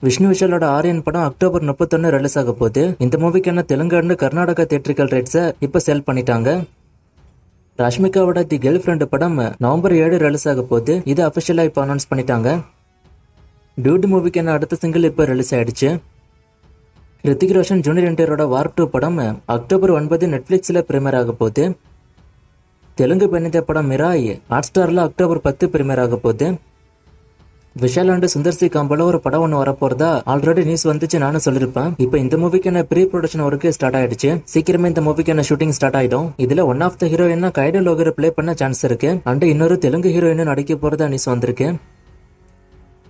விஷ்ணு விஷாலோட ஆரியன் படம் October 31 release ஆக போகுது. இந்த மூவிக்கான தெலுங்கானா கர்நாடகா தியேட்ரிக்கல் ரைட்ஸை இப்ப சேல் பண்ணிட்டாங்க. ரஷ்மிகாவோட தி கேர்ள் ஃப்ரெண்ட் படம் நவம்பர் 7 ரிலீஸ் ஆக போகுது. இது அபிஷியலா இப்ப அனௌன்ஸ் பண்ணிட்டாங்க. டியூட் மூவிக்கான அடுத்த சிங்கிள் இப்ப ரிலீஸ் ஆயிடுச்சு. ரித்திக் ரோஷன் ஜூனியர் என்டிஆரோட வார் 2 படம் அக்டோபர் 9 நெட்ஃபிளிக்ஸ்ல பிரீமியர் ஆக போகுது. தெலுங்கு பெண்ணித படம் மிராய் ஹாட் ஸ்டார்ல அக்டோபர் 10 பிரீமியர் ஆக போகுது. விஷால் அண்ட் சுந்தர் சி காம்போல ஒரு படம் ஒன்று வரப்போறதா ஆல்ரெடி நியூஸ் வந்துச்சு, நானும் சொல்லிருப்பேன். இப்போ இந்த மூவிக்கான ப்ரீ ப்ரொடக்ஷன் ஒர்க் ஸ்டார்ட் ஆயிடுச்சு. சீக்கிரமே இந்த மூவிக்கான ஷூட்டிங் ஸ்டார்ட் ஆயிடும். இதுல ஒன் ஆஃப் த ஹீரோயினா கைடோ லோகர் பிளே பண்ண சான்ஸ் இருக்கு. அண்ட் இன்னொரு தெலுங்கு ஹீரோயின் நடிக்க போறதா நியூஸ் வந்திருக்கு.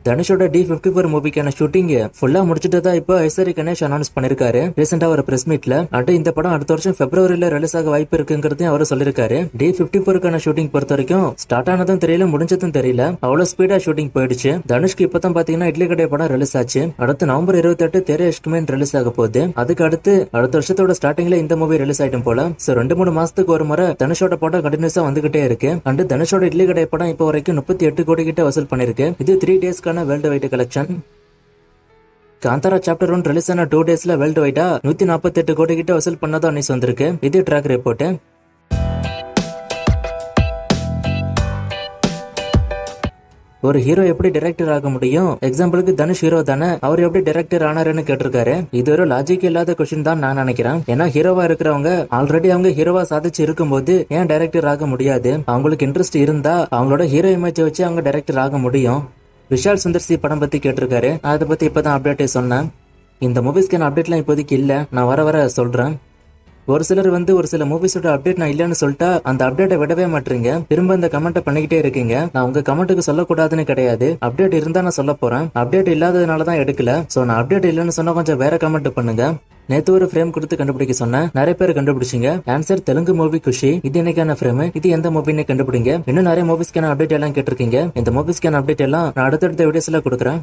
தனுஷோட D54 மூவிக்கான ஷூட்டிங் ஃபுல்லா முடிச்சுட்டதா இப்போ ஐஸ்வரி கணேஷ் அனௌன்ஸ் பண்ணிருக்காரு ரீசெண்டா ஒரு பிரஸ் மீட்ல. அண்ட் இந்த படம் அடுத்த வருஷம் பிப்ரவரியில ரிலீஸ் ஆக வாய்ப்பு இருக்குங்கிறதையும் அவர் சொல்லிருக்காரு. D54க்கான ஷூட்டிங் பொறுத்த வரைக்கும் ஸ்டார்ட் ஆனதும் தெரியல, முடிஞ்சதும் தெரியல. அவ்வளவு ஸ்பீடா ஷூட்டிங் போயிடுச்சு. தனுஷ்க்கு இப்பதான் பாத்தீங்கன்னா இட்லி கடை படம் ரிலீஸ் ஆச்சு. அடுத்து நவம்பர் 28 தேரே இஷ்க்மேன் ரிலீஸ் ஆக போகுது. அதுக்கு அடுத்து அடுத்த வருஷத்தோட ஸ்டார்டிங்ல இந்த மூவி ரிலீஸ் ஆயிடும் போல. சோ 2-3 மாசத்துக்கு ஒரு முறை தனுஷோட படம் கண்டினியூஸா வந்துகிட்டே இருக்கு. அண்ட் தனுஷோட இட்லி கடை படம் இப்போ வரைக்கும் 38 கோடி கிட்ட வசூல் பண்ணிருக்கு. இது 3 டேஸ்க்கான worldwide collection. Kantara chapter 1 release ஆன 2 டேஸ்ல வேர்ல்டு வைடா 148 கோடி கிட்ட வசூல் பண்ணதா நியூஸ் வந்திருக்கு. இது ட்ராக் ரிப்போர்ட். ஒரு ஹீரோ எப்படி டைரக்டர் ஆக முடியும்? எக்ஸாம்பிளுக்கு தனுஷ் ஹீரோ தானே, அவர் எப்படி டைரக்டர் ஆனாருன்னு கேட்டிருக்காரு. இது ஒரு லாஜிக் இல்லாத கொஸ்டின் தான் நான் நினைக்கிறேன். ஏன்னா ஹீரோவா இருக்கிறவங்க ஆல்ரெடி அவங்க ஹீரோவா சாதிச்சு இருக்கும்போது ஏன் டைரக்டர் ஆக முடியாது? அவங்களுக்கு இன்ட்ரெஸ்ட் இருந்தா அவங்களோட ஹீரோ இமேஜ் வச்சு அவங்க டைரக்டர் ஆக முடியும். விஷால் சுந்தர் சி படம் பத்தி கேட்டிருக்காரு. அதை பத்தி இப்பதான் அப்டேட்டே சொன்னேன். இந்த மூவிஸ்க்கான அப்டேட்லாம் இப்போதைக்கு இல்ல, நான் வர சொல்றேன். ஒரு சிலர் ஒரு சில மூவிஸோட அப்டேட் நான் இல்லன்னு சொல்லிட்டா அந்த அப்டேட்டை விடவே மாட்டீங்க. திரும்ப இந்த கமெண்ட் பண்ணிக்கிட்டே இருக்கீங்க. நான் உங்க கமெண்ட்டுக்கு சொல்லக்கூடாதுன்னு கிடையாது. அப்டேட் இருந்தா நான் சொல்ல போறேன். அப்டேட் இல்லாததுனாலதான் எடுக்கல. சோ நான் அப்டேட் இல்லன்னு சொன்னா கொஞ்சம் வேற கமெண்ட் பண்ணுங்க. நேத்து ஒரு ஃப்ரேம் கொடுத்து கண்டுபிடிக்க சொன்னேன், நிறைய பேர் கண்டுபிடிச்சிங்க. ஆன்சர் தெலுங்கு மூவி குஷி. இது என்னைக்கான ஃப்ரேம், இது எந்த மூவின்னு கண்டுபிடிங்க. இன்னும் நிறைய மூவிஸ்க்கான அப்டேட் எல்லாம் கேட்டிருக்கீங்க. இந்த மூவிஸ்க்கான அப்டேட் எல்லாம் நான் அடுத்தடுத்த வீடியோஸ்ல கொடுக்குறேன்.